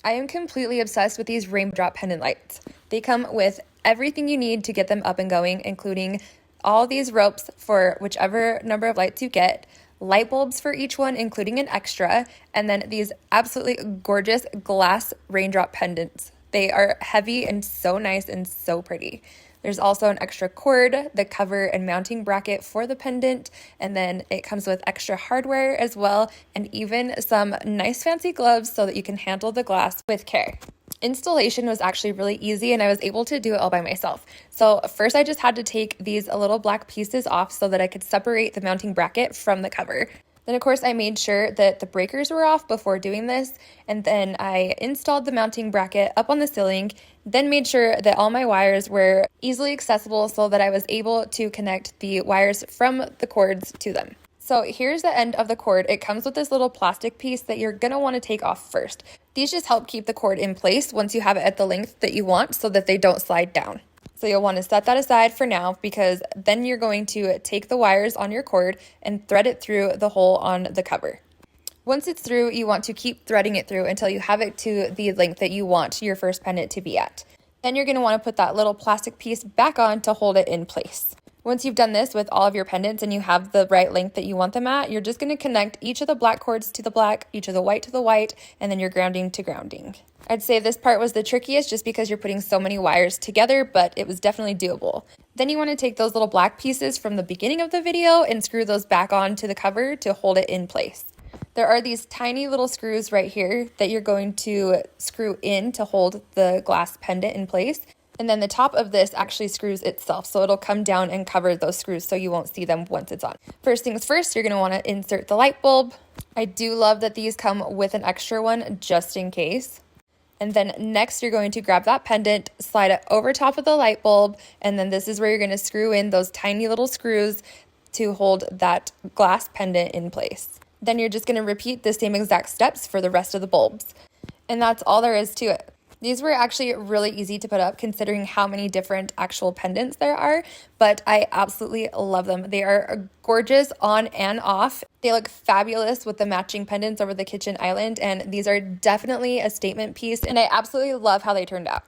I am completely obsessed with these raindrop pendant lights. They come with everything you need to get them up and going, including all these ropes for whichever number of lights you get, light bulbs for each one, including an extra, and then these absolutely gorgeous glass raindrop pendants. They are heavy and so nice and so pretty. There's also an extra cord, the cover and mounting bracket for the pendant, and then it comes with extra hardware as well, and even some nice fancy gloves so that you can handle the glass with care. Installation was actually really easy and I was able to do it all by myself. So first I just had to take these little black pieces off so that I could separate the mounting bracket from the cover. Then of course I made sure that the breakers were off before doing this, and then I installed the mounting bracket up on the ceiling, then made sure that all my wires were easily accessible so that I was able to connect the wires from the cords to them. So here's the end of the cord. It comes with this little plastic piece that you're gonna wanna take off first. These just help keep the cord in place once you have it at the length that you want so that they don't slide down. So you'll want to set that aside for now, because then you're going to take the wires on your cord and thread it through the hole on the cover. Once it's through, you want to keep threading it through until you have it to the length that you want your first pendant to be at. Then you're going to want to put that little plastic piece back on to hold it in place. Once you've done this with all of your pendants and you have the right length that you want them at, you're just going to connect each of the black cords to the black, each of the white to the white, and then you're grounding to grounding. I'd say this part was the trickiest just because you're putting so many wires together, but it was definitely doable. Then you want to take those little black pieces from the beginning of the video and screw those back onto the cover to hold it in place. There are these tiny little screws right here that you're going to screw in to hold the glass pendant in place. And then the top of this actually screws itself, so it'll come down and cover those screws so you won't see them once it's on. First things first, you're going to want to insert the light bulb. I do love that these come with an extra one just in case. And then next you're going to grab that pendant, slide it over top of the light bulb, and then this is where you're going to screw in those tiny little screws to hold that glass pendant in place. Then you're just going to repeat the same exact steps for the rest of the bulbs. And that's all there is to it. These were actually really easy to put up considering how many different actual pendants there are, but I absolutely love them. They are gorgeous on and off. They look fabulous with the matching pendants over the kitchen island, and these are definitely a statement piece, and I absolutely love how they turned out.